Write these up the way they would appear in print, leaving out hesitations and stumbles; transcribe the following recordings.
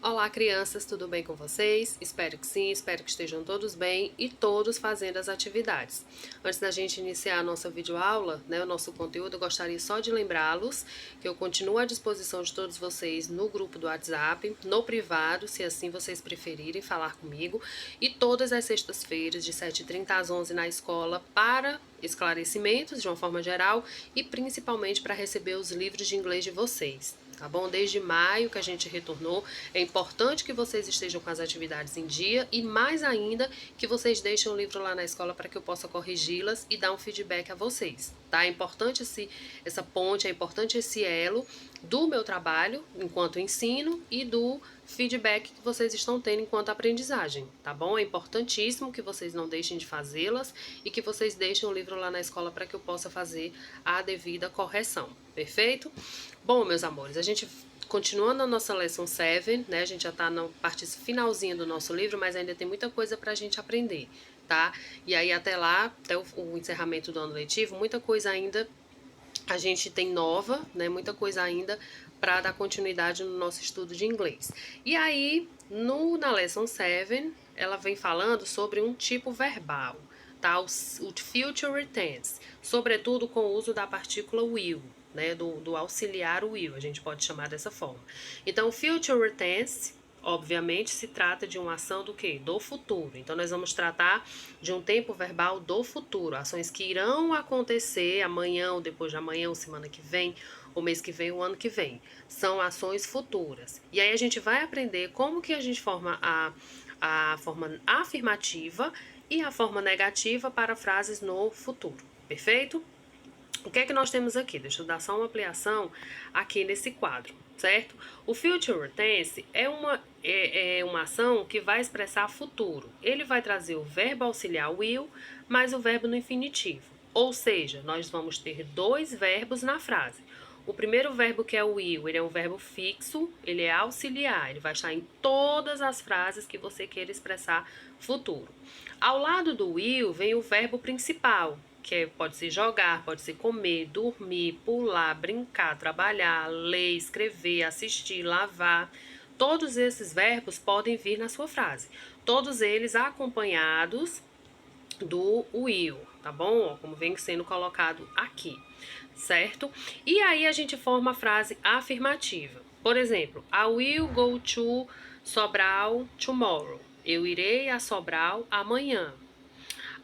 Olá, crianças, tudo bem com vocês? Espero que sim, espero que estejam todos bem e todos fazendo as atividades. Antes da gente iniciar a nossa videoaula, o nosso conteúdo, eu gostaria só de lembrá-los que eu continuo à disposição de todos vocês no grupo do WhatsApp, no privado, se assim vocês preferirem falar comigo, e todas as sextas-feiras, de 7h30 às 11 na escola, para esclarecimentos de uma forma geral e principalmente para receber os livros de inglês de vocês. Tá bom? Desde maio que a gente retornou, é importante que vocês estejam com as atividades em dia e mais ainda que vocês deixem o livro lá na escola para que eu possa corrigi-las e dar um feedback a vocês, tá? É importante essa ponte, é importante esse elo do meu trabalho enquanto ensino e do feedback que vocês estão tendo enquanto aprendizagem, tá bom? É importantíssimo que vocês não deixem de fazê-las e que vocês deixem o livro lá na escola para que eu possa fazer a devida correção, perfeito? Bom, meus amores, a gente continuando a nossa Lesson 7, né? A gente já tá na parte finalzinha do nosso livro, mas ainda tem muita coisa pra gente aprender, tá? E aí até lá, até o encerramento do ano letivo, muita coisa ainda a gente tem nova, né? Muita coisa ainda para dar continuidade no nosso estudo de inglês. E aí, na Lesson 7, ela vem falando sobre um tipo verbal, tá? O future tense, sobretudo com o uso da partícula will, né? Do auxiliar will, a gente pode chamar dessa forma. Então, future tense, obviamente, se trata de uma ação do quê? Do futuro. Então, nós vamos tratar de um tempo verbal do futuro. Ações que irão acontecer amanhã, ou depois de amanhã, ou semana que vem, ou mês que vem, ou ano que vem. São ações futuras. E aí a gente vai aprender como que a gente forma a forma afirmativa e a forma negativa para frases no futuro. Perfeito? O que é que nós temos aqui? Deixa eu dar só uma ampliação aqui nesse quadro, certo? O future tense é uma ação que vai expressar futuro. Ele vai trazer o verbo auxiliar will mais o verbo no infinitivo. Ou seja, nós vamos ter dois verbos na frase. O primeiro verbo, que é o will, ele é um verbo fixo, ele é auxiliar, ele vai estar em todas as frases que você queira expressar futuro. Ao lado do will vem o verbo principal, que pode ser jogar, pode ser comer, dormir, pular, brincar, trabalhar, ler, escrever, assistir, lavar. Todos esses verbos podem vir na sua frase. Todos eles acompanhados do will, tá bom? Como vem sendo colocado aqui, certo? E aí a gente forma a frase afirmativa. Por exemplo, I will go to Sobral tomorrow. Eu irei a Sobral amanhã.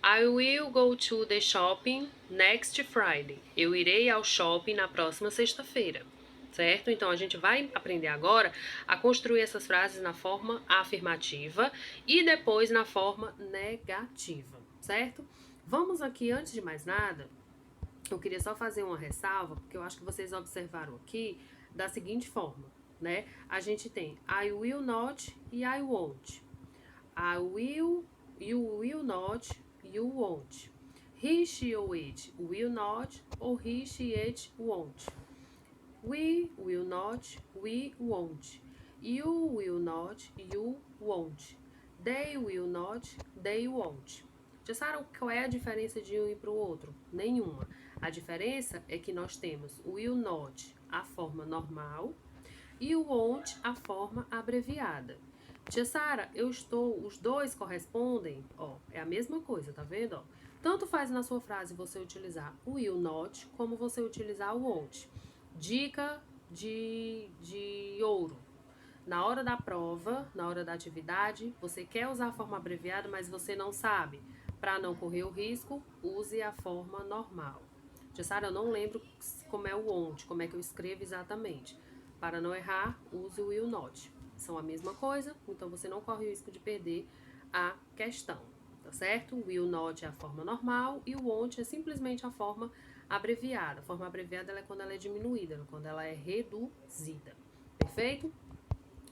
I will go to the shopping next Friday. Eu irei ao shopping na próxima sexta-feira. Certo? Então a gente vai aprender agora a construir essas frases na forma afirmativa e depois na forma negativa, certo? Vamos aqui, antes de mais nada, eu queria só fazer uma ressalva, porque eu acho que vocês observaram aqui da seguinte forma, né? A gente tem I will not e I won't. I will, you will not, you won't. He, she, or it will not, or he, she, it won't. We will not, we won't. You will not, you won't. They will not, they won't. Já sabem qual é a diferença de um e para o outro? Nenhuma. A diferença é que nós temos o will not, a forma normal, e o won't, a forma abreviada. Tia Sara, os dois correspondem, ó, é a mesma coisa, tá vendo, ó? Tanto faz na sua frase você utilizar o will not, como você utilizar o won't. Dica de ouro. Na hora da prova, na hora da atividade, você quer usar a forma abreviada, mas você não sabe. Para não correr o risco, use a forma normal. Tia Sara, eu não lembro como é o won't, como é que eu escrevo exatamente. Para não errar, use o will not. São a mesma coisa, então você não corre o risco de perder a questão, tá certo? O will not é a forma normal e o won't é simplesmente a forma abreviada. A forma abreviada é quando ela é diminuída, quando ela é reduzida, perfeito?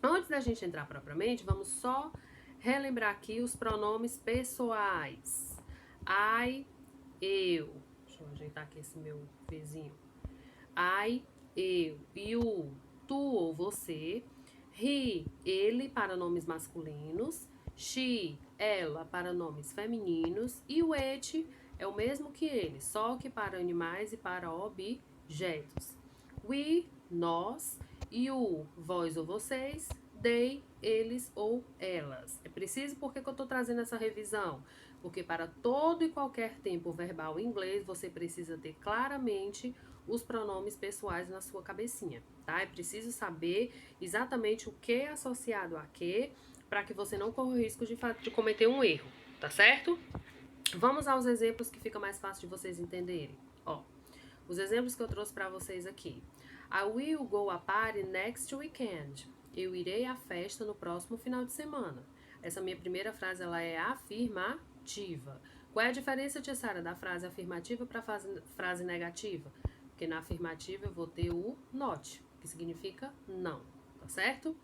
Antes da gente entrar propriamente, vamos só relembrar aqui os pronomes pessoais. I, eu. Deixa eu ajeitar aqui esse meu vizinho. I, eu. You, tu ou você. He, ele para nomes masculinos. She, ela para nomes femininos. E o it é o mesmo que ele, só que para animais e para objetos. We, nós. You, vós ou vocês. they, eles ou elas. É preciso porque que eu estou trazendo essa revisão? Porque para todo e qualquer tempo verbal em inglês, você precisa ter claramente os pronomes pessoais na sua cabecinha, tá? É preciso saber exatamente o que é associado a que, para que você não corra o risco de cometer um erro, tá certo? Vamos aos exemplos que fica mais fácil de vocês entenderem. Ó, os exemplos que eu trouxe para vocês aqui. I will go a party next weekend. Eu irei à festa no próximo final de semana. Essa minha primeira frase ela é afirmativa. Qual é a diferença, tia Sara, da frase afirmativa para a frase negativa? Porque na afirmativa eu vou ter o not, que significa não, tá certo?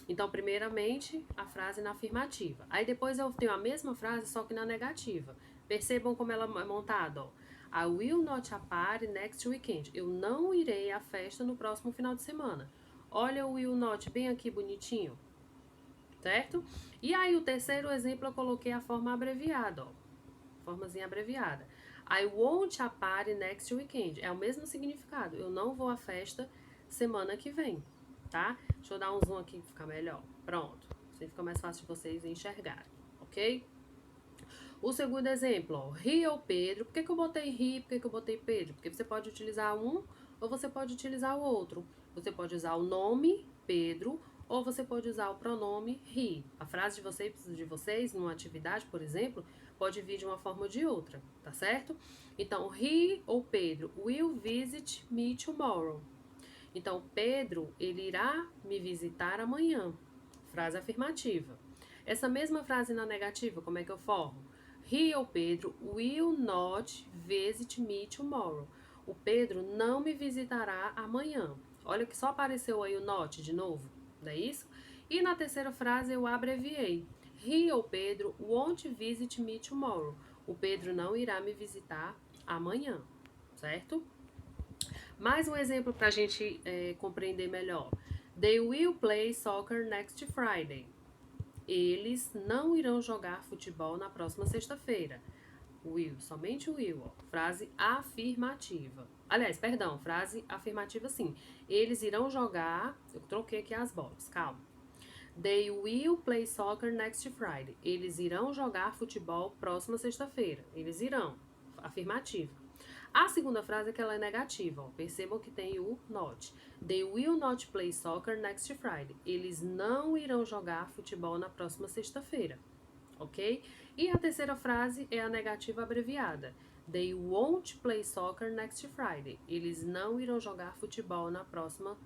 Então, primeiramente, a frase na afirmativa. Aí depois eu tenho a mesma frase, só que na negativa. Percebam como ela é montada, ó. I will not a party next weekend. Eu não irei à festa no próximo final de semana. Olha o will not bem aqui bonitinho, certo? E aí o terceiro exemplo eu coloquei a forma abreviada, ó. Formazinha abreviada. I won't a party next weekend. É o mesmo significado. Eu não vou à festa semana que vem, tá? Deixa eu dar um zoom aqui pra ficar melhor. Pronto. Assim fica mais fácil de vocês enxergarem, ok? O segundo exemplo, ó, he ou Pedro. Por que eu botei he? Por que eu botei Pedro? Porque você pode utilizar um ou você pode utilizar o outro. Você pode usar o nome, Pedro, ou você pode usar o pronome he. A frase de vocês, numa atividade, por exemplo, pode vir de uma forma ou de outra, tá certo? Então, he ou Pedro will visit me tomorrow. Então, Pedro, ele irá me visitar amanhã. Frase afirmativa. Essa mesma frase na negativa, como é que eu formo? He ou Pedro will not visit me tomorrow. O Pedro não me visitará amanhã. Olha que só apareceu aí o not de novo, não é isso? E na terceira frase eu abreviei. He ou Pedro won't visit me tomorrow. O Pedro não irá me visitar amanhã, certo? Mais um exemplo para a gente compreender melhor. They will play soccer next Friday. Eles não irão jogar futebol na próxima sexta-feira. Will, somente o will. Ó. Frase afirmativa. Aliás, perdão, frase afirmativa sim. Eles irão jogar. Eu troquei aqui as bolas, calma. They will play soccer next Friday. Eles irão jogar futebol próxima sexta-feira. Eles irão. Afirmativa. A segunda frase é que ela é negativa. Ó. Percebam que tem o not. They will not play soccer next Friday. Eles não irão jogar futebol na próxima sexta-feira. Ok? E a terceira frase é a negativa abreviada. They won't play soccer next Friday. Eles não irão jogar futebol na próxima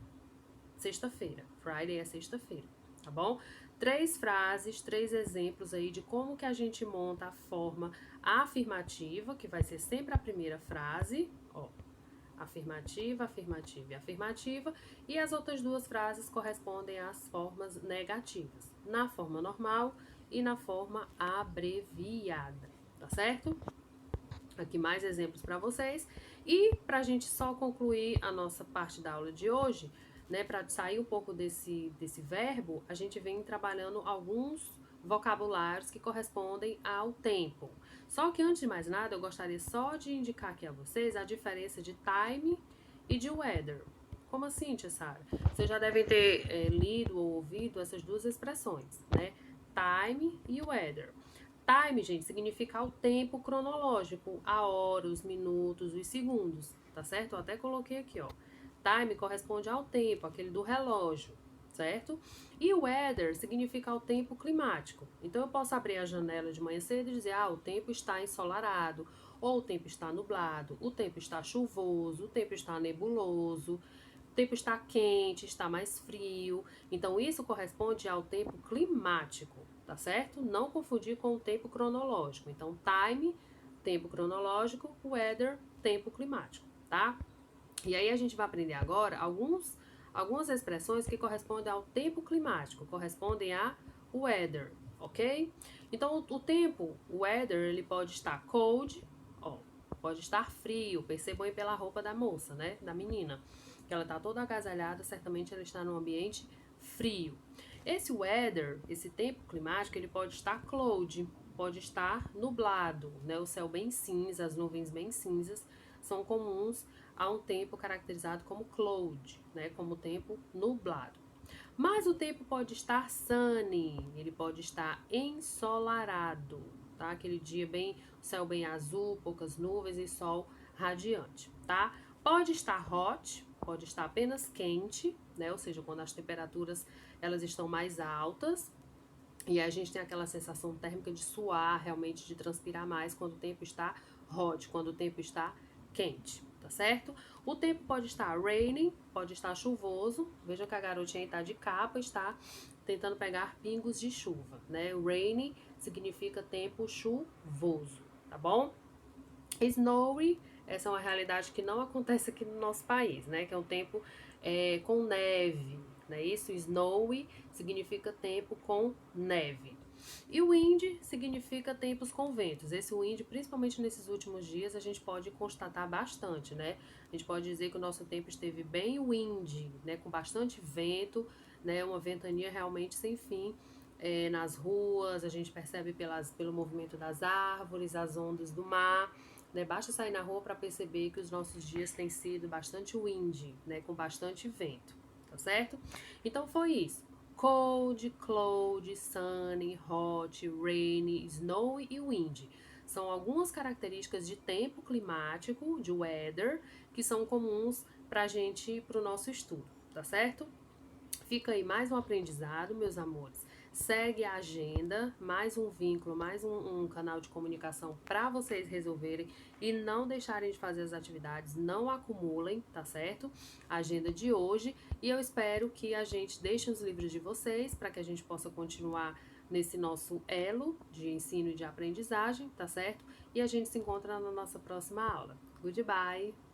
sexta-feira. Friday é sexta-feira, tá bom? 3 frases, 3 exemplos aí de como que a gente monta a forma afirmativa, que vai ser sempre a primeira frase, ó. Afirmativa, afirmativa e afirmativa. E as outras duas frases correspondem às formas negativas. Na forma normal e na forma abreviada, tá certo? Aqui mais exemplos para vocês. E para a gente só concluir a nossa parte da aula de hoje, né, para sair um pouco desse verbo, a gente vem trabalhando alguns vocabulários que correspondem ao tempo. Só que antes de mais nada, eu gostaria só de indicar aqui a vocês a diferença de time e de weather. Como assim, tia Sara? Vocês já devem ter lido ou ouvido essas duas expressões, né? Time e weather. Time, gente, significa o tempo cronológico, a hora, os minutos, os segundos, tá certo? Eu até coloquei aqui, ó. Time corresponde ao tempo, aquele do relógio, certo? E weather significa o tempo climático. Então eu posso abrir a janela de manhã cedo e dizer: o tempo está ensolarado, ou o tempo está nublado, o tempo está chuvoso, o tempo está nebuloso, o tempo está quente, está mais frio. Então isso corresponde ao tempo climático, tá certo? Não confundir com o tempo cronológico. Então time, tempo cronológico, weather, tempo climático, tá? E aí a gente vai aprender agora algumas expressões que correspondem ao tempo climático, correspondem a weather, ok? Então, o tempo, o weather, ele pode estar cold, ó, pode estar frio, percebam aí pela roupa da moça, né, da menina, que ela tá toda agasalhada, certamente ela está num ambiente frio. Esse weather, esse tempo climático, ele pode estar cloud, pode estar nublado, né, o céu bem cinza, as nuvens bem cinzas, são comuns a um tempo caracterizado como cloud, né, como tempo nublado. Mas o tempo pode estar sunny, ele pode estar ensolarado, tá? Aquele dia bem, céu bem azul, poucas nuvens e sol radiante, tá? Pode estar hot, pode estar apenas quente, né? Ou seja, quando as temperaturas elas estão mais altas. E a gente tem aquela sensação térmica de suar, realmente de transpirar mais quando o tempo está hot, quando o tempo está quente, tá certo? O tempo pode estar raining, pode estar chuvoso. Veja que a garotinha está de capa, está tentando pegar pingos de chuva, né? Rainy significa tempo chuvoso, tá bom? Snowy, essa é uma realidade que não acontece aqui no nosso país, né? Que é um tempo com neve, né? Isso, snowy significa tempo com neve. E o wind significa tempos com ventos. Esse wind, principalmente nesses últimos dias, a gente pode constatar bastante, né? A gente pode dizer que o nosso tempo esteve bem windy, né? Com bastante vento, né? Uma ventania realmente sem fim. Nas ruas, a gente percebe pelo movimento das árvores, as ondas do mar, né? Basta sair na rua para perceber que os nossos dias têm sido bastante windy, né? Com bastante vento, tá certo? Então foi isso. Cold, cloud, sunny, hot, rainy, snowy e wind. São algumas características de tempo climático, de weather, que são comuns para o nosso estudo, tá certo? Fica aí mais um aprendizado, meus amores. Segue a agenda, mais um vínculo, mais um canal de comunicação para vocês resolverem e não deixarem de fazer as atividades, não acumulem, tá certo? A agenda de hoje e eu espero que a gente deixe os livros de vocês para que a gente possa continuar nesse nosso elo de ensino e de aprendizagem, tá certo? E a gente se encontra na nossa próxima aula. Goodbye!